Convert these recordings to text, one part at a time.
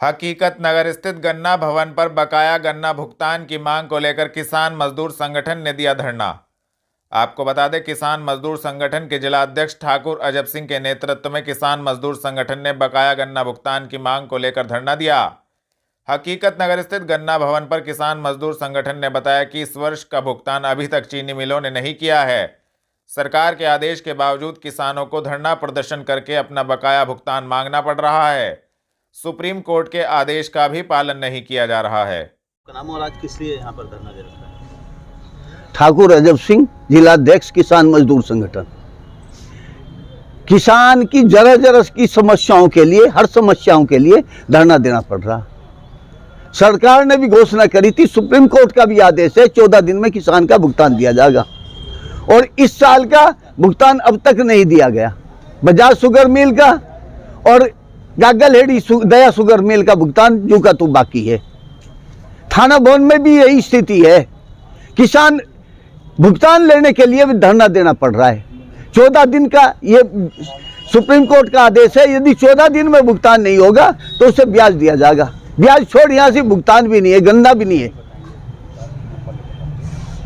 हकीकत नगर स्थित गन्ना भवन पर बकाया गन्ना भुगतान की मांग को लेकर किसान मजदूर संगठन ने दिया धरना। आपको बता दें, किसान मजदूर संगठन के जिला अध्यक्ष ठाकुर अजब सिंह के नेतृत्व में किसान मजदूर संगठन ने बकाया गन्ना भुगतान की मांग को लेकर धरना दिया। हकीकत नगर स्थित गन्ना भवन पर किसान मजदूर संगठन ने बताया कि इस वर्ष का भुगतान अभी तक चीनी मिलों ने नहीं किया है। सरकार के आदेश के बावजूद किसानों को धरना प्रदर्शन करके अपना बकाया भुगतान मांगना पड़ रहा है। सुप्रीम कोर्ट के आदेश का भी पालन नहीं किया जा रहा है। नाम और आज किस लिए यहाँ पर धरना दे रखा है? ठाकुर अजब सिंह, जिलाध्यक्ष किसान मजदूर संगठन। किसान की जरा जरा की समस्याओं के लिए, हर समस्याओं के लिए धरना देना पड़ रहा। सरकार ने भी घोषणा करी थी, सुप्रीम कोर्ट का भी आदेश है, 14 दिन में किसान का भुगतान दिया जाएगा, और इस साल का भुगतान अब तक नहीं दिया गया। बजाज शुगर मिल का और गागलहेड़ी दया शुगर मिल का भुगतान जो का तो बाकी है। थाना भवन में भी यही स्थिति है। किसान भुगतान लेने के लिए भी धरना देना पड़ रहा है। 14 दिन का ये सुप्रीम कोर्ट का आदेश है, यदि 14 दिन में भुगतान नहीं होगा तो उसे ब्याज दिया जाएगा। ब्याज छोड़, यहाँ से भुगतान भी नहीं है, गन्ना भी नहीं है।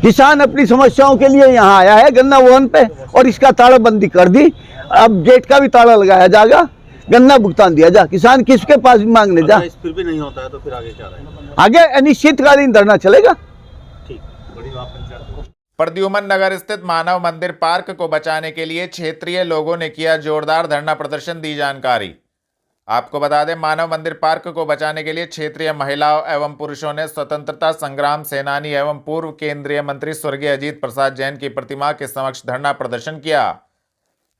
किसान अपनी समस्याओं के लिए यहाँ आया है गन्ना भवन पे, और इसका तालाबंदी कर दी। अब गेट का भी ताला लगाया जाएगा, गन्ना भुगतान दिया जा। किसान किसके पास मांगने जा? फिर भी नहीं होता है तो फिर आगे क्या रहेगा? आगे अनिश्चितकालीन धरना चलेगा। ठीक, बड़ी बात पंचायत। प्रद्युमन नगर स्थित मानव मंदिर पार्क को बचाने के लिए क्षेत्रीय लोगों ने किया जोरदार धरना प्रदर्शन, दी जानकारी। आपको बता दें, मानव मंदिर पार्क को बचाने के लिए क्षेत्रीय महिलाओं एवं पुरुषों ने स्वतंत्रता संग्राम सेनानी एवं पूर्व केंद्रीय मंत्री स्वर्गीय अजीत प्रसाद जैन की प्रतिमा के समक्ष धरना प्रदर्शन किया।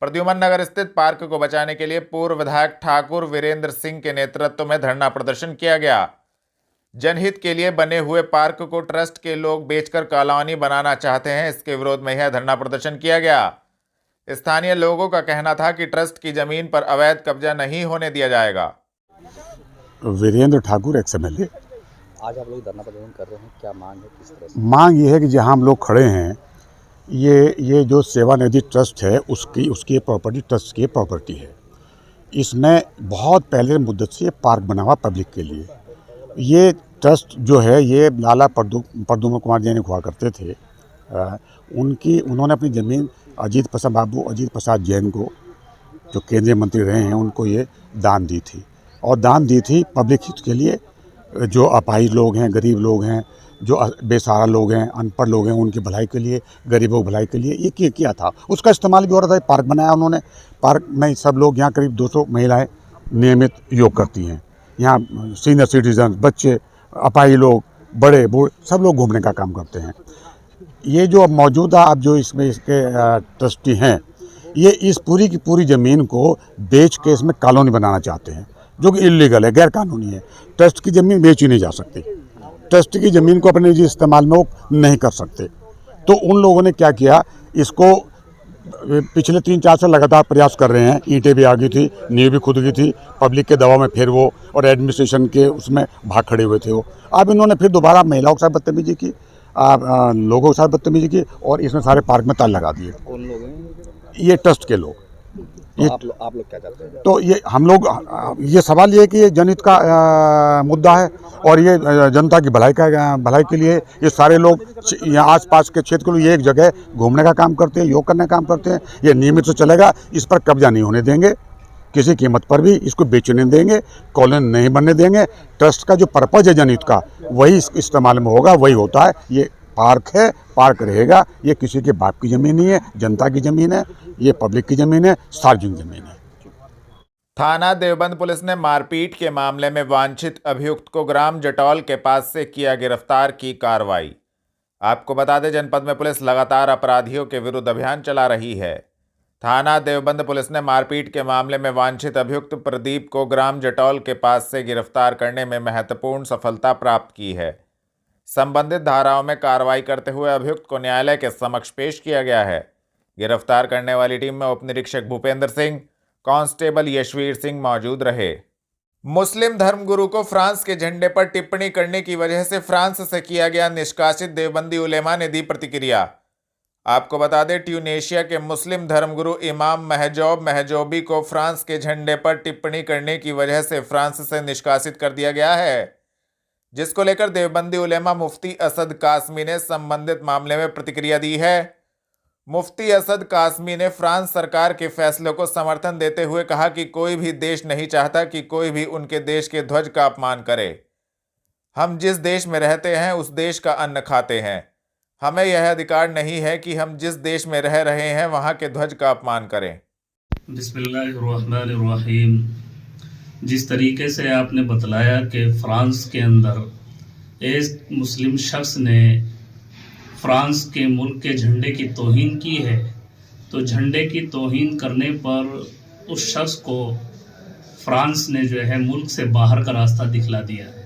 प्रद्युमन नगर स्थित पार्क को बचाने के लिए पूर्व विधायक ठाकुर वीरेंद्र सिंह के नेतृत्व में धरना प्रदर्शन किया गया। जनहित के लिए बने हुए पार्क को ट्रस्ट के लोग बेचकर कॉलोनी बनाना चाहते हैं, इसके विरोध में यह धरना प्रदर्शन किया गया। स्थानीय लोगों का कहना था कि ट्रस्ट की जमीन पर अवैध कब्जा नहीं होने दिया जाएगा। वीरेंद्र ठाकुर, एक्स-एमएलए। आज आप लोग धरना प्रदर्शन कर रहे हैं, क्या मांग है, किस तरह से? मांग ये है कि जहाँ हम लोग खड़े हैं, ये जो सेवा निधि ट्रस्ट है, उसकी प्रॉपर्टी ट्रस्ट की प्रॉपर्टी है। इसमें बहुत पहले मुद्दत से ये पार्क बना हुआ पब्लिक के लिए। ये ट्रस्ट जो है, ये लाला प्रद्युमन कुमार जैन हुआ करते थे। उन्होंने अपनी ज़मीन अजीत प्रसाद जैन को, जो केंद्रीय मंत्री रहे हैं, उनको ये दान दी थी, और दान दी थी पब्लिक हित के लिए। जो अपाहिज लोग हैं, गरीब लोग हैं, जो बेसहारा लोग हैं, अनपढ़ लोग हैं, उनकी भलाई के लिए, गरीबों की भलाई के लिए ये किया था। उसका इस्तेमाल भी हो रहा था। पार्क बनाया उन्होंने। पार्क में सब लोग, यहाँ करीब 200 महिलाएं नियमित योग करती हैं। यहाँ सीनियर सिटीजन, बच्चे, अपाहिज लोग, बड़े बूढ़े, सब लोग घूमने का काम करते हैं। ये जो अब मौजूदा अब जो इसमें इसके ट्रस्टी हैं, ये इस पूरी की पूरी ज़मीन को बेच के इसमें कॉलोनी बनाना चाहते हैं, जो कि इलीगल है, गैर कानूनी है। ट्रस्ट की ज़मीन बेची नहीं जा सकती। ट्रस्ट की ज़मीन को अपने निजी इस्तेमाल में वो नहीं कर सकते। तो उन लोगों ने क्या किया, इसको पिछले 3-4 साल लगातार प्रयास कर रहे हैं। ईंटें भी आ गई थी, नींव भी खुद गई थी, पब्लिक के दबाव में फिर वो, और एडमिनिस्ट्रेशन के उसमें भाग खड़े हुए थे वो। अब इन्होंने फिर दोबारा महिलाओं के साथ बदतमीजी की, लोगों के साथ बदतमीजी की, और इसमें सारे पार्क में ताले लगा दिए। कौन लोग हैं? ये ट्रस्ट के लोग। तो आप लोग क्या चाहते हैं? तो ये हम लोग, ये सवाल ये है कि ये जनहित का मुद्दा है, और ये जनता की भलाई के लिए ये सारे लोग यहाँ आसपास के क्षेत्र के लोग ये एक जगह घूमने का काम करते हैं, योग करने का काम करते हैं। ये नियमित से चलेगा। इस पर कब्जा नहीं होने देंगे, किसी कीमत पर भी इसको बेचने देंगे, कॉलोनी नहीं बनने देंगे। ट्रस्ट का जो पर्पज है जनहित का, वही इस्तेमाल में होगा, वही होता है। ये पार्क है, पार्क रहेगा। ये किसी के बाप की ज़मीन नहीं है, जनता की ज़मीन है, ये पब्लिक की ज़मीन है, सार्वजनिक ज़मीन है। थाना देवबंद पुलिस ने मारपीट के मामले में वांछित अभियुक्त को ग्राम जटौल के पास से किया गिरफ्तार की कार्रवाई। आपको बता दें, जनपद में पुलिस लगातार अपराधियों के विरुद्ध अभियान चला रही है। थाना देवबंद पुलिस ने मारपीट के मामले में वांछित अभियुक्त प्रदीप को ग्राम जटौल के पास से गिरफ्तार करने में महत्वपूर्ण सफलता प्राप्त की है। संबंधित धाराओं में कार्रवाई करते हुए अभियुक्त को न्यायालय के समक्ष पेश किया गया है। गिरफ्तार करने वाली टीम में उप निरीक्षक भूपेंद्र सिंह, कांस्टेबल यशवीर सिंह मौजूद रहे। मुस्लिम धर्मगुरु को फ्रांस के झंडे पर टिप्पणी करने की वजह से फ्रांस से किया गया निष्कासित देवबंदी उलेमा ने दी प्रतिक्रिया। आपको बता दें, ट्यूनीशिया के मुस्लिम धर्मगुरु इमाम महजौब महजौबी को फ्रांस के झंडे पर टिप्पणी करने की वजह से फ्रांस से निष्कासित कर दिया गया है, जिसको लेकर देवबंदी उलेमा मुफ्ती असद कासमी ने संबंधित मामले में प्रतिक्रिया दी है। मुफ्ती असद कासमी ने फ्रांस सरकार के फैसले को समर्थन देते हुए कहा कि कोई भी देश नहीं चाहता कि कोई भी उनके देश के ध्वज का अपमान करे। हम जिस देश में रहते हैं उस देश का अन्न खाते हैं। हमें यह अधिकार नहीं है कि हम जिस देश में रह रहे हैं वहाँ के ध्वज का अपमान करें। बिस्मिल्लाहिर्रहमानिर्रहीम। जिस तरीके से आपने बतलाया कि फ्रांस के अंदर एक मुस्लिम शख्स ने फ्रांस के मुल्क के झंडे की तौहीन की है, तो झंडे की तौहीन करने पर उस शख्स को फ्रांस ने जो है मुल्क से बाहर का रास्ता दिखला दिया है।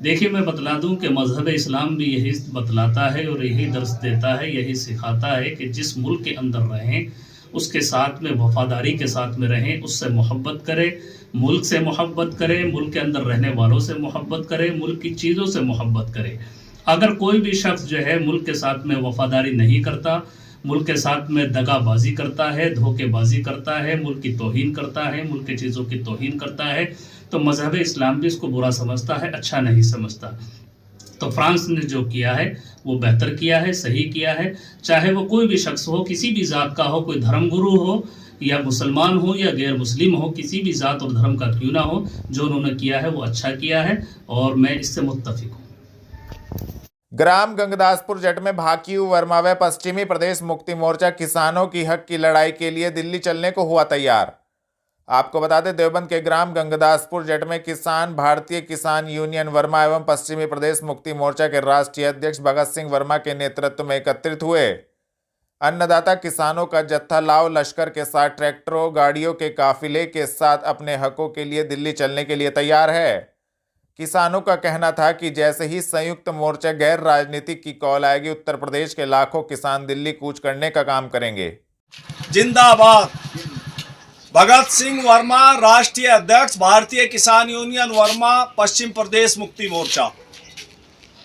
देखिए, मैं बतला दूं कि मज़हब इस्लाम भी यही बतलाता है और यही दर्स देता है, यही सिखाता है कि जिस मुल्क के अंदर रहें उसके साथ में वफादारी के साथ में रहें, उससे मोहब्बत करें, मुल्क से मोहब्बत करें, मुल्क के अंदर रहने वालों से मोहब्बत करें, मुल्क की चीज़ों से मोहब्बत करें। अगर कोई भी शख्स जो है मुल्क के साथ में वफादारी नहीं करता, मुल्क के साथ में दगाबाजी करता है, धोखेबाजी करता है, मुल्क की तौहीन करता है, मुल्क की चीज़ों की तौहीन करता है, तो मज़हब इस्लाम भी इसको बुरा समझता है, अच्छा नहीं समझता। तो फ्रांस ने जो किया है वो बेहतर किया है, सही किया है। चाहे वो कोई भी शख्स हो, किसी भी ज़ात का हो, कोई धर्मगुरु हो या मुसलमान हो या गैर मुस्लिम हो, किसी भी ज़ात और धर्म का क्यों ना हो, जो उन्होंने किया है वो अच्छा किया है और मैं इससे मुत्तफिक हूँ। ग्राम गंगदासपुर जट में भाकियू वर्मा व पश्चिमी प्रदेश मुक्ति मोर्चा किसानों की हक की लड़ाई के लिए दिल्ली चलने को हुआ तैयार। आपको बता दें, देवबंद के ग्राम गंगदासपुर जट में किसान भारतीय किसान यूनियन वर्मा एवं पश्चिमी प्रदेश मुक्ति मोर्चा के राष्ट्रीय अध्यक्ष भगत सिंह वर्मा के नेतृत्व में एकत्रित हुए। अन्नदाता किसानों का जत्था लाव लश्कर के साथ ट्रैक्टरों गाड़ियों के काफिले के साथ अपने हकों के लिए दिल्ली चलने के लिए तैयार है। किसानों का कहना था कि जैसे ही संयुक्त मोर्चा गैर राजनीतिक की कॉल आएगी, उत्तर प्रदेश के लाखों किसान दिल्ली कूच करने का काम करेंगे। जिंदाबाद। भगत सिंह वर्मा, राष्ट्रीय अध्यक्ष भारतीय किसान यूनियन वर्मा, पश्चिम प्रदेश मुक्ति मोर्चा।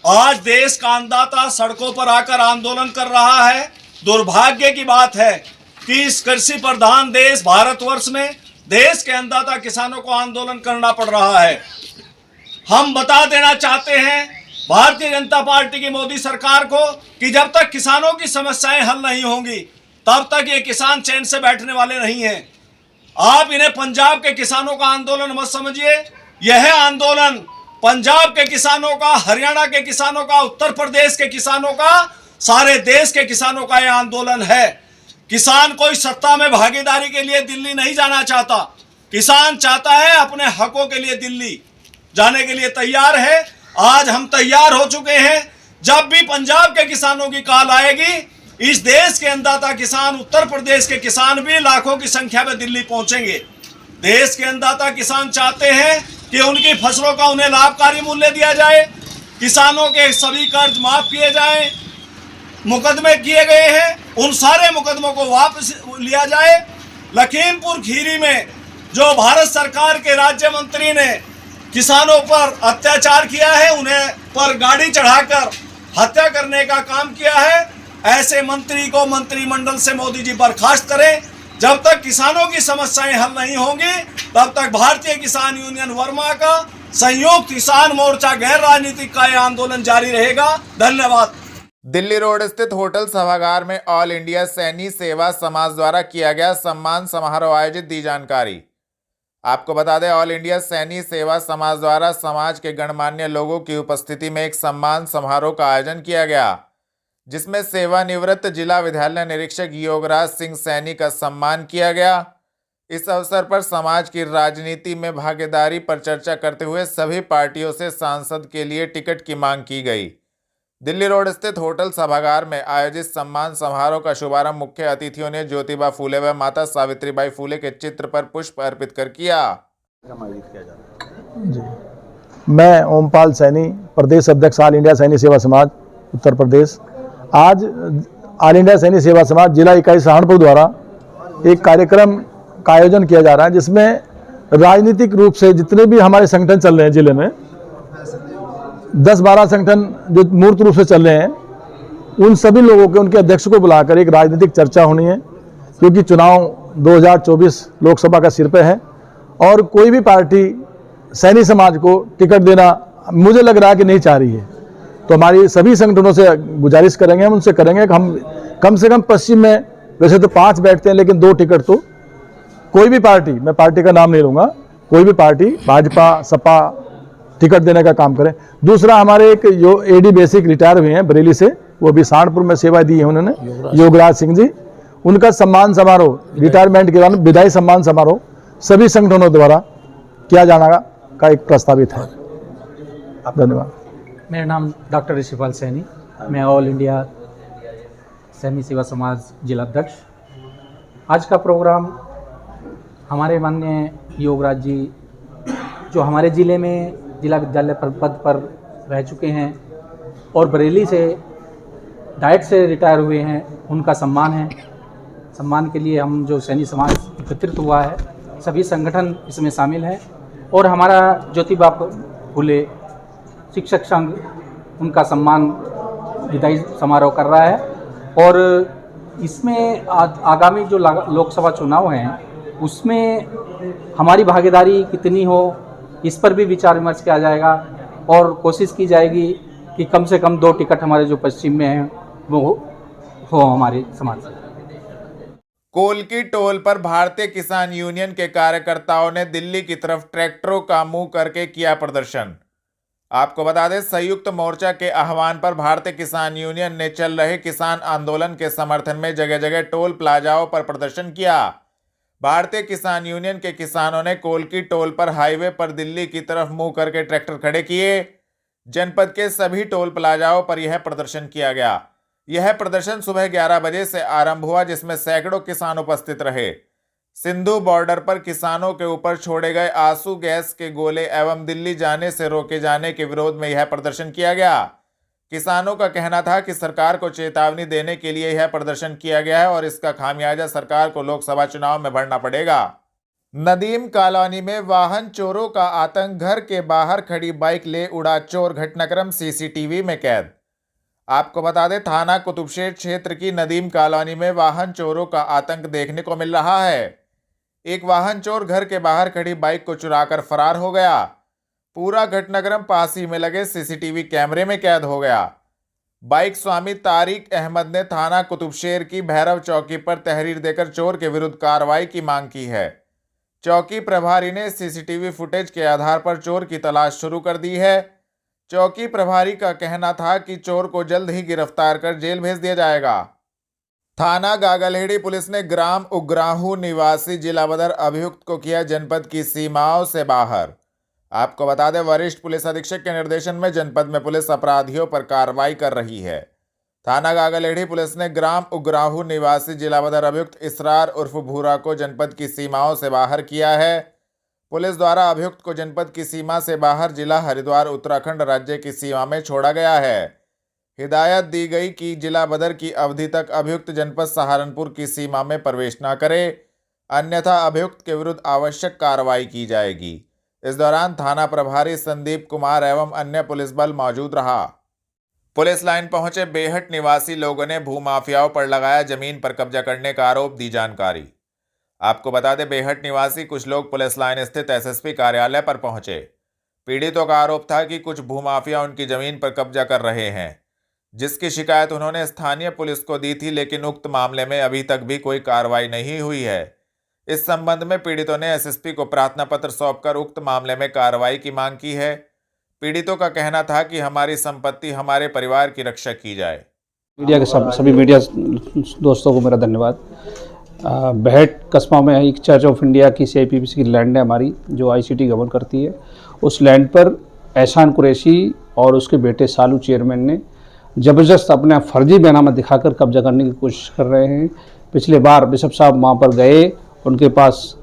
आज देश का अन्नदाता सड़कों पर आकर आंदोलन कर रहा है। दुर्भाग्य की बात है कि इस कृषि प्रधान देश भारतवर्ष में देश के अन्नदाता किसानों को आंदोलन करना पड़ रहा है। हम बता देना चाहते हैं भारतीय जनता पार्टी की मोदी सरकार को कि जब तक किसानों की समस्याएं हल नहीं होंगी तब तक ये किसान चैन से बैठने वाले नहीं हैं। आप इन्हें पंजाब के किसानों का आंदोलन मत समझिए। यह आंदोलन पंजाब के किसानों का, हरियाणा के किसानों का, उत्तर प्रदेश के किसानों का, सारे देश के किसानों का यह आंदोलन है। किसान कोई सत्ता में भागीदारी के लिए दिल्ली नहीं जाना चाहता। किसान चाहता है अपने हकों के लिए दिल्ली जाने के लिए तैयार है। आज हम तैयार हो चुके हैं। जब भी पंजाब के किसानों की कॉल आएगी, इस देश के अन्नदाता किसान, उत्तर प्रदेश के किसान भी लाखों की संख्या में दिल्ली पहुंचेंगे। देश के अन्नदाता किसान चाहते हैं कि उनकी फसलों का उन्हें लाभकारी मूल्य दिया जाए, किसानों के सभी कर्ज माफ किए जाएं, मुकदमे किए गए हैं उन सारे मुकदमों को वापस लिया जाए। लखीमपुर खीरी में जो भारत सरकार के राज्य मंत्री ने किसानों पर अत्याचार किया है, उन्हें पर गाड़ी चढ़ाकर हत्या करने का काम किया है, ऐसे मंत्री को मंत्रिमंडल से मोदी जी बर्खास्त करें। जब तक किसानों की समस्याएं हल नहीं होंगी तब तक भारतीय किसान यूनियन वर्मा का संयुक्त किसान मोर्चा गैर राजनीतिक का यह आंदोलन जारी रहेगा। धन्यवाद। दिल्ली रोड स्थित होटल सभागार में ऑल इंडिया सैनी सेवा समाज द्वारा किया गया सम्मान समारोह आयोजित, दी जानकारी। आपको बता दें, ऑल इंडिया सैनी सेवा समाज द्वारा समाज के गणमान्य लोगों की उपस्थिति में एक सम्मान समारोह का आयोजन किया गया, जिसमें सेवानिवृत्त जिला विद्यालय निरीक्षक योगराज सिंह सैनी का सम्मान किया गया। इस अवसर पर समाज की राजनीति में भागीदारी पर चर्चा करते हुए सभी पार्टियों से सांसद के लिए टिकट की मांग की गई। दिल्ली रोड स्थित होटल सभागार में आयोजित सम्मान समारोह का शुभारंभ मुख्य अतिथियों ने ज्योतिबा फूले व माता सावित्रीबाई फूले के चित्र पर पुष्प अर्पित कर किया। जी, मैं ओमपाल सैनी, प्रदेश अध्यक्ष ऑल इंडिया सैनी सेवा समाज उत्तर प्रदेश। आज ऑल इंडिया सैनी सेवा समाज जिला इकाई सहारनपुर द्वारा एक कार्यक्रम का आयोजन किया जा रहा है, जिसमें राजनीतिक रूप से जितने भी हमारे संगठन चल रहे हैं जिले में 10-12 संगठन जो मूर्त रूप से चल रहे हैं, उन सभी लोगों के उनके अध्यक्ष को बुलाकर एक राजनीतिक चर्चा होनी है, क्योंकि चुनाव 2024 लोकसभा का सिर पे है और कोई भी पार्टी सैनी समाज को टिकट देना मुझे लग रहा है कि नहीं चाह रही है। तो हमारी सभी संगठनों से गुजारिश करेंगे, हम उनसे करेंगे कि हम कम से कम पश्चिम में वैसे तो 5 बैठते हैं, लेकिन 2 टिकट तो कोई भी पार्टी, मैं पार्टी का नाम नहीं लूँगा, कोई भी पार्टी भाजपा सपा टिकट देने का काम करें। दूसरा, हमारे एक जो एडी बेसिक रिटायर हुए हैं बरेली से, वो भी सहारनपुर में सेवा दी है उन्होंने, योगराज सिंह जी, उनका सम्मान समारोह रिटायरमेंट के दौरान विदाई सम्मान समारोह सभी संगठनों द्वारा किया जाना का एक प्रस्तावित है। धन्यवाद। मेरा नाम डॉक्टर ऋषिपाल सैनी, मैं ऑल इंडिया सैनी सेवा समाज जिला अध्यक्ष। आज का प्रोग्राम हमारे माननीय योगराज जी जो हमारे ज़िले में जिला विद्यालय पद पर रह चुके हैं और बरेली से डाइट से रिटायर हुए हैं, उनका सम्मान है। सम्मान के लिए हम जो सैनी समाज एकत्रित हुआ है, सभी संगठन इसमें शामिल हैं और हमारा ज्योतिबा फुले शिक्षक संघ उनका सम्मान विदाई समारोह कर रहा है। और इसमें आगामी जो लोकसभा चुनाव हैं उसमें हमारी भागीदारी कितनी हो, इस पर भी विचार विमर्श किया जाएगा और कोशिश की जाएगी कि कम से कम 2 टिकट हमारे जो पश्चिम में हैं वो हो हमारे समाज से। कोलकी टोल पर भारतीय किसान यूनियन के कार्यकर्ताओं ने दिल्ली की तरफ ट्रैक्टरों का मुंह करके किया प्रदर्शन। आपको बता दें, संयुक्त मोर्चा के आह्वान पर भारतीय किसान यूनियन ने चल रहे किसान आंदोलन के समर्थन में जगह जगह टोल प्लाजाओं पर प्रदर्शन किया। भारतीय किसान यूनियन के किसानों ने कोलकी टोल पर हाईवे पर दिल्ली की तरफ मुंह करके ट्रैक्टर खड़े किए। जनपद के सभी टोल प्लाजाओं पर यह प्रदर्शन किया गया। यह प्रदर्शन सुबह 11 बजे से आरंभ हुआ, जिसमें सैकड़ों किसान उपस्थित रहे। सिंधु बॉर्डर पर किसानों के ऊपर छोड़े गए आंसू गैस के गोले एवं दिल्ली जाने से रोके जाने के विरोध में यह प्रदर्शन किया गया। किसानों का कहना था कि सरकार को चेतावनी देने के लिए यह प्रदर्शन किया गया है और इसका खामियाजा सरकार को लोकसभा चुनाव में भरना पड़ेगा। नदीम कॉलोनी में वाहन चोरों का आतंक, घर के बाहर खड़ी बाइक ले उड़ा चोर, घटनाक्रम सीसीटीवी में कैद। आपको बता दें, थाना कुतुबशेर क्षेत्र की नदीम कॉलोनी में वाहन चोरों का आतंक देखने को मिल रहा है। एक वाहन चोर घर के बाहर खड़ी बाइक को चुराकर फरार हो गया। पूरा घटनाक्रम पास ही में लगे सीसीटीवी कैमरे में कैद हो गया। बाइक स्वामी तारिक अहमद ने थाना कुतुबशेर की भैरव चौकी पर तहरीर देकर चोर के विरुद्ध कार्रवाई की मांग की है। चौकी प्रभारी ने सीसीटीवी फुटेज के आधार पर चोर की तलाश शुरू कर दी है। चौकी प्रभारी का कहना था कि चोर को जल्द ही गिरफ्तार कर जेल भेज दिया जाएगा। थाना गागलहेड़ी पुलिस ने ग्राम उग्राहू निवासी जिला बदर अभियुक्त को किया जनपद की सीमाओं से बाहर। आपको बता दें, वरिष्ठ पुलिस अधीक्षक के निर्देशन में जनपद में पुलिस अपराधियों पर कार्रवाई कर रही है। थाना गागलहेड़ी पुलिस ने ग्राम उग्राहू निवासी जिला बदर अभियुक्त इसरार उर्फ भूरा को जनपद की सीमाओं से बाहर किया है। पुलिस द्वारा अभियुक्त को जनपद की सीमा से बाहर जिला हरिद्वार उत्तराखंड राज्य की सीमा में छोड़ा गया है। हिदायत दी गई कि जिला बदर की अवधि तक अभियुक्त जनपद सहारनपुर की सीमा में प्रवेश न करे, अन्यथा अभियुक्त के विरुद्ध आवश्यक कार्रवाई की जाएगी। इस दौरान थाना प्रभारी संदीप कुमार एवं अन्य पुलिस बल मौजूद रहा। पुलिस लाइन पहुंचे बेहट निवासी लोगों ने भूमाफियाओं पर लगाया जमीन पर कब्जा करने का आरोप, दी जानकारी। आपको बता दें, बेहट निवासी कुछ लोग पुलिस लाइन स्थित एसएसपी कार्यालय पर पहुंचे। पीड़ितों का आरोप था कि कुछ भूमाफिया उनकी जमीन पर कब्जा कर रहे हैं, जिसकी शिकायत उन्होंने स्थानीय पुलिस को दी थी, लेकिन उक्त मामले में अभी तक भी कोई कार्रवाई नहीं हुई है। इस संबंध में पीड़ितों ने एसएसपी को प्रार्थना पत्र सौंपकर उक्त मामले में कार्रवाई की मांग की है। पीड़ितों का कहना था कि हमारी संपत्ति, हमारे परिवार की रक्षा की जाए। मीडिया के सभी मीडिया दोस्तों को मेरा धन्यवाद। बेहट कस्बा में एक चर्च ऑफ इंडिया की CIPPC की लैंड है हमारी, जो ICT गवर्न करती है। उस लैंड पर एहसान कुरैशी और उसके बेटे सालू चेयरमैन ने ज़बरदस्त अपना फर्जी बैनामा दिखाकर कब्जा करने की कोशिश कर रहे हैं। पिछले बार बिशप साहब वहाँ पर गए, उनके पास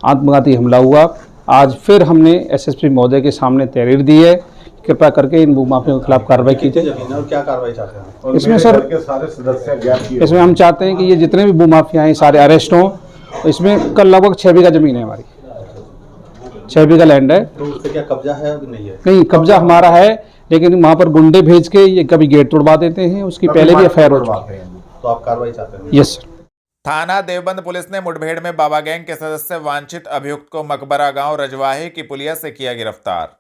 आत्मघाती हमला हुआ। आज फिर हमने SSP महोदय के सामने तहरीर दी है, कृपया करके इन भूमाफियों के खिलाफ कार्रवाई की जाए। और क्या कार्रवाई चाहते हैं? इसमें सर इसमें हम चाहते हैं कि ये जितने भी भूमाफिया हैं सारे अरेस्ट हों। इसमें कल लगभग 6 बीघा ज़मीन है हमारी, 6 बीघा लैंड है। तो उस पर क्या कब्जा है कि नहीं है? नहीं, कब्जा हमारा है, लेकिन वहाँ पर गुंडे भेज के ये कभी गेट तोड़वा देते हैं, उसकी पहले भी एफआईआर हो चुकी है। तो आप कार्रवाई चाहते हैं? Yes sir. थाना देवबंद पुलिस ने मुठभेड़ में बाबा गैंग के सदस्य वांछित अभियुक्त को मकबरा गांव रजवाहे की पुलिया से किया गिरफ्तार।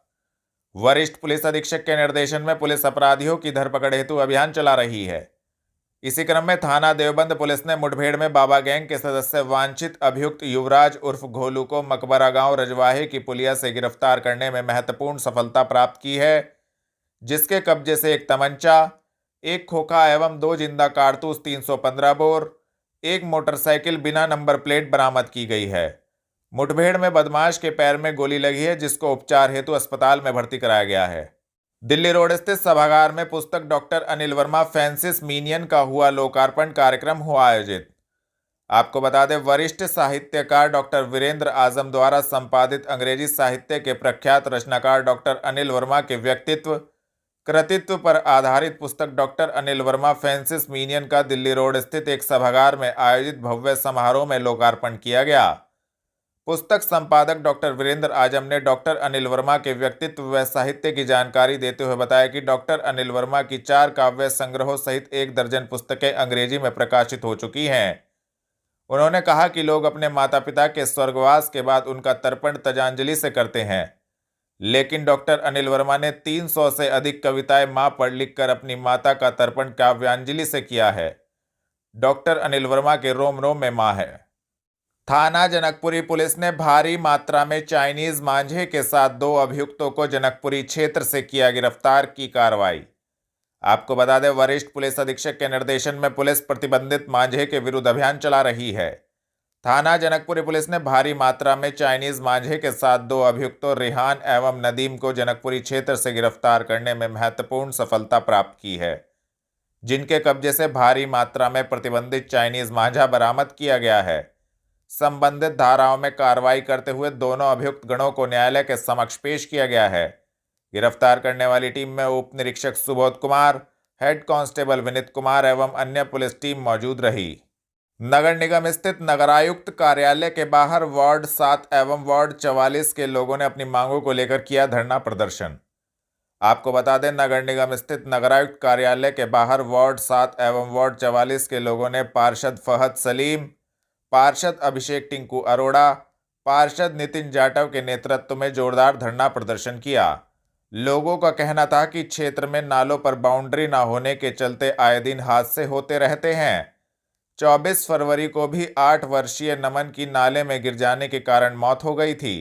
वरिष्ठ पुलिस अधीक्षक के निर्देशन में पुलिस अपराधियों की धरपकड़ हेतु अभियान चला रही है। इसी क्रम में थाना देवबंद पुलिस ने मुठभेड़ में बाबा गैंग के सदस्य वांछित अभियुक्त युवराज उर्फ घोलू को मकबरा गांव रजवाहे की पुलिया से गिरफ्तार करने में महत्वपूर्ण सफलता प्राप्त की है, जिसके कब्जे से एक तमंचा, एक खोखा एवं 2 जिंदा कारतूस 315 बोर, एक मोटरसाइकिल बिना नंबर प्लेट बरामद की गई है। मुठभेड़ में बदमाश के पैर में गोली लगी है, जिसको उपचार हेतु अस्पताल में भर्ती कराया गया है। दिल्ली रोड स्थित सभागार में पुस्तक डॉक्टर अनिल वर्मा फैंसिस मीनियन का हुआ लोकार्पण कार्यक्रम हुआ आयोजित। आपको बता दें, वरिष्ठ साहित्यकार डॉक्टर वीरेंद्र आजम द्वारा संपादित अंग्रेजी साहित्य के प्रख्यात रचनाकार डॉक्टर अनिल वर्मा के व्यक्तित्व कृतित्व पर आधारित पुस्तक डॉक्टर अनिल वर्मा फैंसिस मीनियन का दिल्ली रोड स्थित एक सभागार में आयोजित भव्य समारोह में लोकार्पण किया गया। पुस्तक संपादक डॉक्टर वीरेंद्र आजम ने डॉक्टर अनिल वर्मा के व्यक्तित्व व साहित्य की जानकारी देते हुए बताया कि डॉक्टर अनिल वर्मा की 4 काव्य संग्रहों सहित 1 दर्जन पुस्तकें अंग्रेजी में प्रकाशित हो चुकी हैं। उन्होंने कहा कि लोग अपने माता पिता के स्वर्गवास के बाद उनका तर्पण तजांजलि से करते हैं, लेकिन डॉक्टर अनिल वर्मा ने 300 से अधिक कविताएं मां पर लिखकर अपनी माता का तर्पण काव्यांजलि से किया है। डॉक्टर अनिल वर्मा के रोम रोम में मां है। थाना जनकपुरी पुलिस ने भारी मात्रा में चाइनीज मांझे के साथ 2 अभियुक्तों को जनकपुरी क्षेत्र से किया गिरफ्तार की कार्रवाई। आपको बता दें, वरिष्ठ पुलिस अधीक्षक के निर्देशन में पुलिस प्रतिबंधित मांझे के विरुद्ध अभियान चला रही है। थाना जनकपुरी पुलिस ने भारी मात्रा में चाइनीज मांझे के साथ 2 अभियुक्तों रिहान एवं नदीम को जनकपुरी क्षेत्र से गिरफ्तार करने में महत्वपूर्ण सफलता प्राप्त की है, जिनके कब्जे से भारी मात्रा में प्रतिबंधित चाइनीज मांझा बरामद किया गया है। संबंधित धाराओं में कार्रवाई करते हुए दोनों अभियुक्त गणों को न्यायालय के समक्ष पेश किया गया है। गिरफ्तार करने वाली टीम में उप निरीक्षक सुबोध कुमार, हेड कांस्टेबल विनीत कुमार एवं अन्य पुलिस टीम मौजूद रही। नगर निगम स्थित नगरायुक्त कार्यालय के बाहर वार्ड 7 एवं वार्ड 44 के लोगों ने अपनी मांगों को लेकर किया धरना प्रदर्शन। आपको बता दें, नगर निगम स्थित नगरायुक्त कार्यालय के बाहर वार्ड 7 एवं वार्ड 44 के लोगों ने पार्षद फहद सलीम, पार्षद अभिषेक टिंकू अरोड़ा, पार्षद नितिन जाटव के नेतृत्व में जोरदार धरना प्रदर्शन किया। लोगों का कहना था कि क्षेत्र में नालों पर बाउंड्री न होने के चलते आए दिन हादसे होते रहते हैं। 24 फरवरी को भी 8 वर्षीय नमन की नाले में गिर जाने के कारण मौत हो गई थी।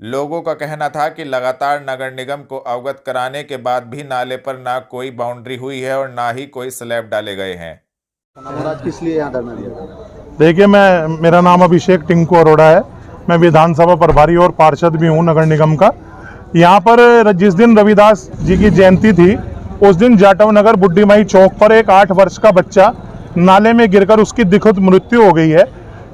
लोगों का कहना था कि लगातार नगर निगम को अवगत कराने के बाद भी नाले पर ना कोई बाउंड्री हुई है और ना ही कोई स्लैब डाले गए हैं। किस लिए यहाँ धरना दिया? देखिए, मेरा नाम अभिषेक टिंकू अरोड़ा है। मैं विधानसभा प्रभारी और पार्षद भी हूँ नगर निगम का। यहाँ पर जिस दिन रविदास जी की जयंती थी, उस दिन जाटव नगर बुड्ढी माई चौक पर एक 8 वर्ष का बच्चा नाले में गिरकर उसकी दुखद मृत्यु हो गई है।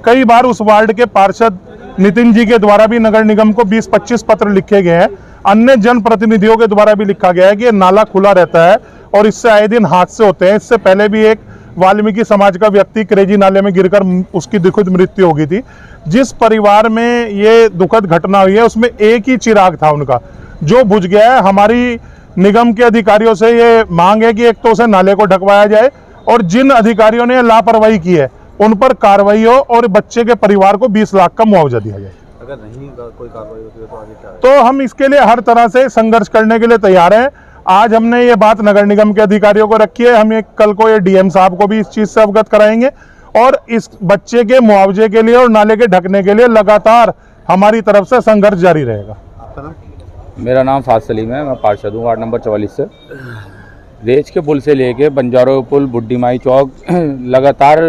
कई बार उस वार्ड के पार्षद नितिन जी के द्वारा भी नगर निगम को 20-25 पत्र लिखे गए हैं। अन्य जनप्रतिनिधियों के द्वारा भी लिखा गया है कि नाला खुला रहता है और इससे आए दिन हादसे होते हैं। इससे पहले भी एक वाल्मीकि समाज का व्यक्ति क्रेजी नाले में गिरकर उसकी दुखद मृत्यु हो गई थी। जिस परिवार में ये दुखद घटना हुई है, उसमें एक ही चिराग था उनका, जो बुझ गया है। हमारी निगम के अधिकारियों से ये मांग है कि एक तो उसे नाले को ढकवाया जाए और जिन अधिकारियों ने लापरवाही की है उन पर कार्रवाई हो और बच्चे के परिवार को 20 लाख का मुआवजा दिया जाए। अगर नहीं कोई कार्रवाई होती है तो आगे क्या है? तो हम इसके लिए हर तरह से संघर्ष करने के लिए तैयार हैं। आज हमने ये बात नगर निगम के अधिकारियों को रखी है। हम कल को ये डीएम साहब को भी इस चीज से अवगत कराएंगे और इस बच्चे के मुआवजे के लिए और नाले के ढकने के लिए लगातार हमारी तरफ से संघर्ष जारी रहेगा। आपका नाम? मेरा नाम फाज सलीम है। मैं पार्षद हूँ वार्ड नंबर 44 से। रेच के पुल से लेके बंजारों पुल, बुड्ढी माई चौक, लगातार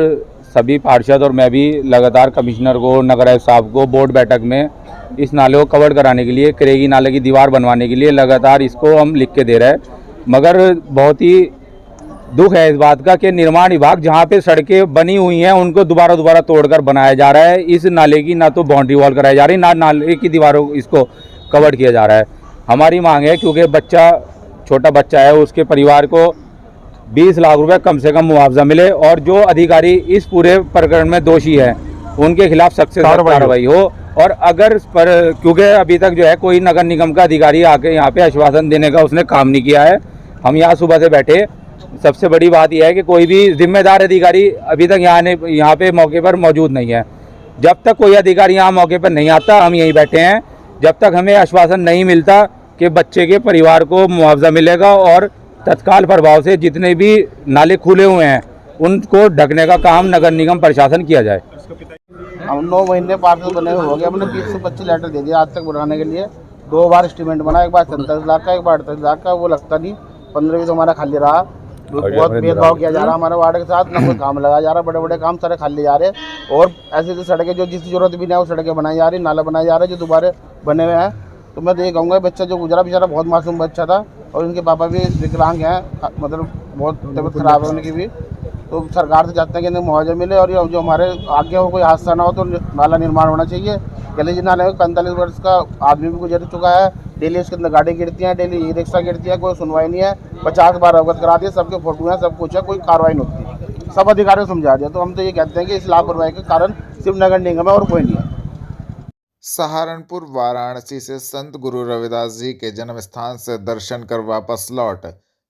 सभी पार्षद और मैं भी लगातार कमिश्नर को, नगर आयुक्त साहब को बोर्ड बैठक में इस नाले को कवर कराने के लिए, करेगी नाले की दीवार बनवाने के लिए लगातार इसको हम लिख के दे रहे हैं। मगर बहुत ही दुख है इस बात का कि निर्माण विभाग जहाँ पे सड़कें बनी हुई हैं उनको दोबारा तोड़कर बनाया जा रहा है। इस नाले की ना तो बाउंड्री वॉल कराई जा रही, ना नाले की दीवारों इसको कवर किया जा रहा है। हमारी मांग है, क्योंकि बच्चा छोटा बच्चा है, उसके परिवार को 20 लाख रुपए कम से कम मुआवजा मिले और जो अधिकारी इस पूरे प्रकरण में दोषी है उनके खिलाफ सख्त से सख्त कार्रवाई हो और अगर पर क्योंकि अभी तक जो है कोई नगर निगम का अधिकारी आके यहाँ पे आश्वासन देने का उसने काम नहीं किया है। हम यहाँ सुबह से बैठे, सबसे बड़ी बात यह है कि कोई भी जिम्मेदार अधिकारी अभी तक यहाँ पे मौके पर मौजूद नहीं है। जब तक कोई अधिकारी यहाँ मौके पर नहीं आता हम यहीं बैठे हैं, जब तक हमें आश्वासन नहीं मिलता कि बच्चे के परिवार को मुआवजा मिलेगा और तत्काल प्रभाव से जितने भी नाले खुले हुए हैं उनको ढकने का काम नगर निगम प्रशासन किया जाए। हम 9 महीने पार्सल बने हुए हो गए, हमने 20 से 25 लेटर दे दिया आज तक बनाने के लिए। 2 बार एस्टीमेट बना, एक बार 37 लाख का, एक बार 38 लाख का, वो लगता नहीं। 15 भी तो हमारा खाली रहा। बहुत भेदभाव किया जा रहा हमारे वार्ड के साथ, ना कोई काम लगाया जा रहा, बड़े बड़े काम सारे खाली जा रहे। और ऐसे सड़कें जो जिसकी जरूरत भी नहीं है वो सड़कें बनाई जा रही, नाला बनाए जा रहे जो दोबारा बने हुए हैं। तो मैं तो ये कहूँगा बच्चा जो गुजरा बेचारा बहुत मासूम बच्चा था और इनके पापा भी विकलांग हैं, मतलब बहुत तबीयत खराब है उनकी भी। तो सरकार से चाहते हैं कि इन्हें मुआवजा मिले और जो हमारे आगे हो कोई हादसा ना हो तो नाला निर्माण होना चाहिए। गलीज नाले में 45 वर्ष का आदमी भी गुजर चुका है, डेली उसके अंदर गाड़ी गिरती हैं, डेली ई रिक्शा गिरती है, कोई सुनवाई नहीं है। 50 बार अवगत करा दिए, सबके फोटो हैं, सब कुछ है, कोई कार्रवाई नहीं होती। सब अधिकारियों को समझा दिया। तो हम तो ये कहते हैं कि इस लापरवाही के कारण सिर्फ नगर निगम है और कोई नहीं है। सहारनपुर वाराणसी से संत गुरु रविदास जी के जन्म स्थान से दर्शन कर वापस लौट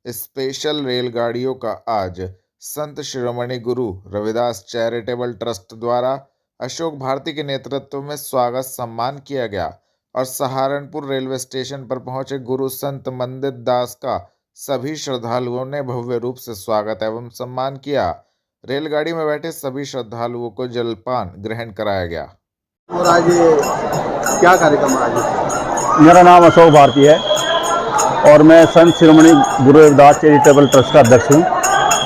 स्पेशल रेलगाड़ियों का आज संत शिरोमणि गुरु रविदास चैरिटेबल ट्रस्ट द्वारा अशोक भारती के नेतृत्व में स्वागत सम्मान किया गया और सहारनपुर रेलवे स्टेशन पर पहुंचे गुरु संत मंदिर दास का सभी श्रद्धालुओं ने भव्य रूप से स्वागत एवं सम्मान किया। रेलगाड़ी में बैठे सभी श्रद्धालुओं को जलपान ग्रहण कराया गया। और आज क्या कार्यक्रम आज? मेरा नाम अशोक भारती है और मैं संत शिरोमणि गुरु रविदास चैरिटेबल ट्रस्ट का अध्यक्ष हूँ।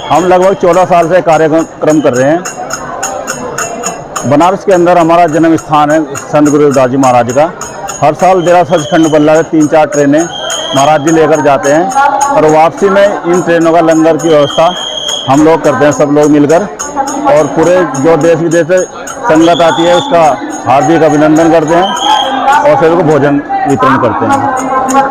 हम लगभग 14 साल से कार्यक्रम कर रहे हैं। बनारस के अंदर हमारा जन्म स्थान है संत गुरु रविदास जी महाराज का। हर साल डेरा सचखंड बल्ला से 3-4 ट्रेनें महाराज जी लेकर जाते हैं और वापसी में इन ट्रेनों का लंगर की व्यवस्था हम लोग करते हैं, सब लोग मिलकर। और पूरे जो देश विदेश से संगत आती है उसका हार्दिक अभिनंदन करते हैं और फिर उनको भोजन वितरण करते हैं।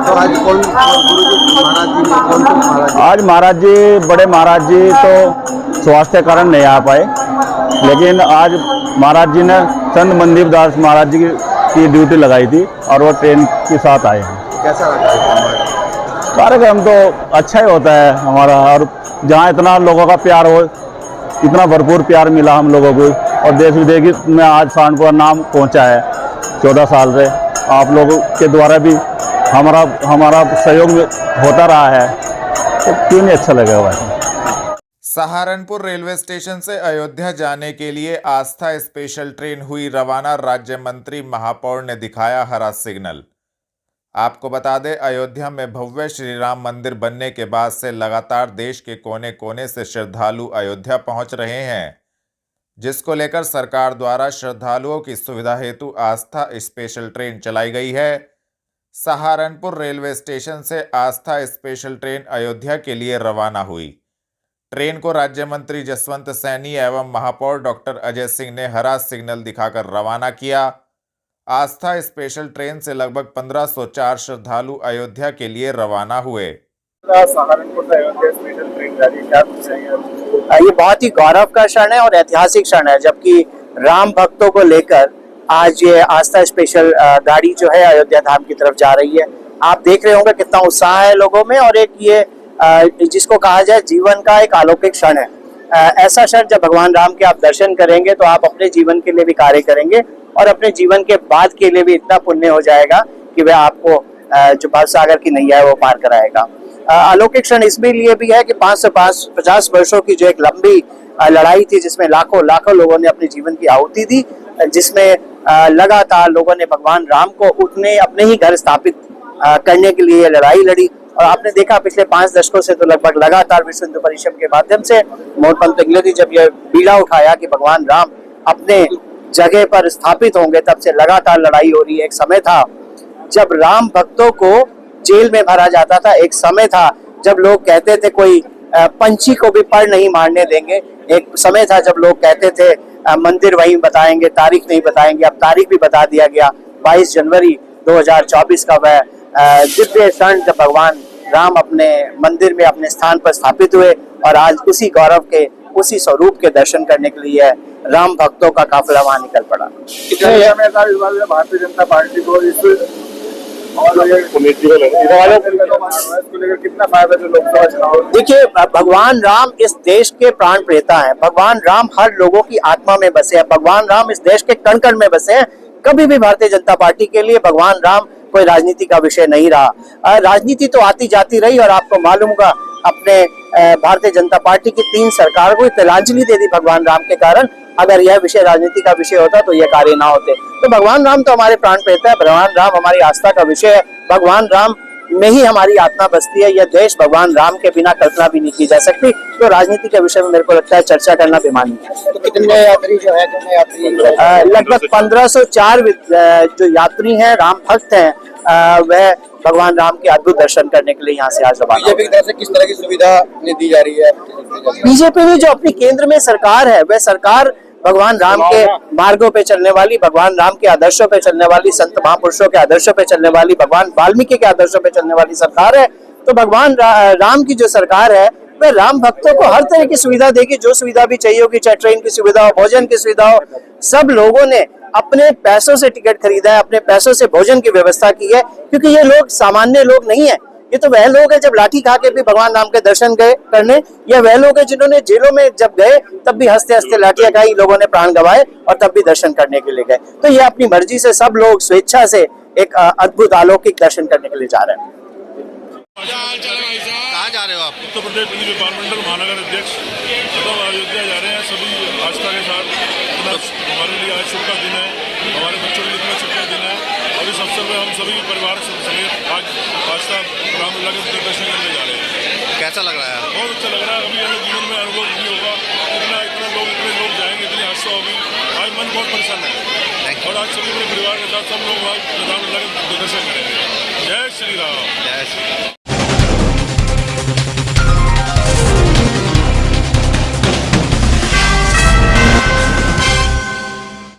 तो आज कौन गुरु जी महाराज जी ने कौन से महाराज जी? आज महाराज जी, बड़े महाराज जी तो स्वास्थ्य कारण नहीं आ पाए, लेकिन आज महाराज जी ने संत मंदिर दास महाराज जी की ड्यूटी लगाई थी और वो ट्रेन के साथ आए हैं। कैसा लगा कार्यक्रम? तो अच्छा ही होता है हमारा, और जहाँ इतना लोगों का प्यार हो, इतना भरपूर प्यार मिला हम लोगों को और देश विदेश में आज सहारनपुर नाम पहुँचा है 14 साल से। आप लोगों के द्वारा भी हमारा सहयोग होता रहा है, तो क्यों नहीं अच्छा लगेगा भाई। सहारनपुर रेलवे स्टेशन से अयोध्या जाने के लिए आस्था स्पेशल ट्रेन हुई रवाना। राज्य मंत्री महापौर ने दिखाया हरा सिग्नल। आपको बता दें, अयोध्या में भव्य श्री राम मंदिर बनने के बाद से लगातार देश के कोने कोने से श्रद्धालु अयोध्या पहुंच रहे हैं, जिसको लेकर सरकार द्वारा श्रद्धालुओं की सुविधा हेतु आस्था स्पेशल ट्रेन चलाई गई है। सहारनपुर रेलवे स्टेशन से आस्था स्पेशल ट्रेन अयोध्या के लिए रवाना हुई। ट्रेन को राज्य मंत्री जसवंत सैनी एवं महापौर डॉक्टर अजय सिंह ने हरा सिग्नल दिखाकर रवाना किया। आस्था स्पेशल ट्रेन से लगभग 1504 श्रद्धालु अयोध्या के लिए रवाना हुए। सहारनपुर से अयोध्या स्पेशल ट्रेन जा रही है, क्या कुछ चाहिए? ये बहुत ही गौरव का क्षण है और ऐतिहासिक क्षण है, जबकि राम भक्तों को लेकर आज ये आस्था स्पेशल गाड़ी जो है अयोध्या धाम की तरफ जा रही है। आप देख रहे होंगे कितना उत्साह है लोगों में, और एक ये जिसको कहा जाए जीवन का एक अलौकिक क्षण है। ऐसा क्षण जब भगवान राम के आप दर्शन करेंगे तो आप अपने जीवन के लिए भी कार्य करेंगे और अपने जीवन के बाद के लिए भी इतना पुण्य हो जाएगा कि वह आपको जो भवसागर की नैया है वो पार कराएगा। अलौकिक क्षण इसलिए भी है कि 550 वर्षों की जो एक लंबी लड़ाई थी, जिसमें लाखों लोगों ने अपने जीवन की आहुति दी, जिसमें लगातार लोगों ने भगवान राम को अपने ही घर स्थापित करने के लिए लड़ाई लड़ी। और आपने देखा पिछले 5 दशकों से तो लगभग लगातार विश्व हिंदू परिषद के माध्यम से मोहनपंत इंग्लैंड जब यह बीड़ा उठाया कि भगवान राम अपने जगह पर स्थापित होंगे, तब से लगातार लड़ाई हो रही है। एक समय था जब राम भक्तों को जेल में भरा जाता था, एक समय था जब लोग कहते थे कोई पंछी को भी पर नहीं मारने देंगे, एक समय था जब लोग कहते थे मंदिर वहीं बताएंगे, तारीख नहीं बताएंगे। अब तारीख भी बता दिया गया, 22 जनवरी 2024 का वह दिव्य क्षण जब भगवान राम अपने मंदिर में अपने स्थान पर स्थापित हुए। और आज उसी गौरव के उसी स्वरूप के दर्शन करने के लिए राम भक्तों का काफिला वहां निकल पड़ा। भारतीय जनता पार्टी को इस और ये कितना फायदा जो लोकसभा चुनाव। देखिए, भगवान राम इस देश के प्राण प्रेता हैं। भगवान राम हर लोगों की आत्मा में बसे हैं। भगवान राम इस देश के कण कण में बसे हैं। कभी भी भारतीय जनता पार्टी के लिए भगवान राम कोई राजनीति का विषय नहीं रहा। राजनीति तो आती जाती रही और आपको मालूम होगा अपने भारतीय जनता पार्टी की 3 सरकार को तिलांजलि दे दी भगवान राम के कारण। अगर यह विषय राजनीति का विषय होता तो यह कार्य ना होते। तो भगवान राम तो हमारे प्राण प्रेता है। भगवान राम हमारी आस्था का विषय है। भगवान राम में ही हमारी आत्मा बसती है। यह देश भगवान राम के बिना कल्पना भी नहीं की जा सकती। तो राजनीति के विषय में मेरे को लगता है चर्चा करना बेमानी है। तो कितने यात्री जो है लगभग 1504 जो यात्री हैं, राम भक्त हैं, वह भगवान राम के अद्भुत दर्शन करने के लिए यहाँ से आज रवाना। बीजेपी की तरफ से किस तरह की सुविधा दी जा रही है? बीजेपी में जो अपनी केंद्र में सरकार है, वह सरकार भगवान राम के मार्गों पे चलने वाली, भगवान राम के आदर्शों पे चलने वाली, संत महापुरुषों के आदर्शों पे चलने वाली, भगवान वाल्मीकि के आदर्शों पे चलने वाली सरकार है। तो भगवान राम की जो सरकार है वह राम भक्तों को हर तरह की सुविधा देगी। जो सुविधा भी चाहिए होगी, चाहे ट्रेन की सुविधा हो, भोजन की सुविधा हो, सब लोगों ने अपने पैसों से टिकट खरीदा है, अपने पैसों से भोजन की व्यवस्था की है। क्योंकि ये लोग सामान्य लोग नहीं है। ये तो वह लोग हैं जब लाठी खा के भी भगवान राम के दर्शन गए करने, या वह लोग हैं जिन्होंने जेलों में जब गए तब भी हंसते हंसते लाठियां खाई, लोगों ने प्राण गंवाए और तब भी दर्शन करने के लिए गए। तो ये अपनी मर्जी से सब लोग स्वेच्छा से एक अद्भुत अलौकिक दर्शन करने के लिए जा रहे हैं। कहाँ जा रहे हो आप? उत्तर प्रदेश विधानमंडल महानगर अध्यक्ष मतलब अयोध्या जा रहे हैं सभी आस्था के साथ। हमारे लिए आज शुभ का दिन है, हमारे बच्चों के लिए इतना शुभ का दिन है और इस अवसर में हम सभी परिवार समेत आज आस्था रामलला के दर्शन करने जा रहे हैं। कैसा लग रहा है? बहुत अच्छा लग रहा है। अभी हमें जीवन में अनुभव भी होगा, इतने लोग जाएंगे, इतनी आस्था होगी। आज मन बहुत प्रसन्न है और आज सभी अपने परिवार के साथ सब लोग रामलला के दर्शन करेंगे। जय श्री राम। जय श्री राम।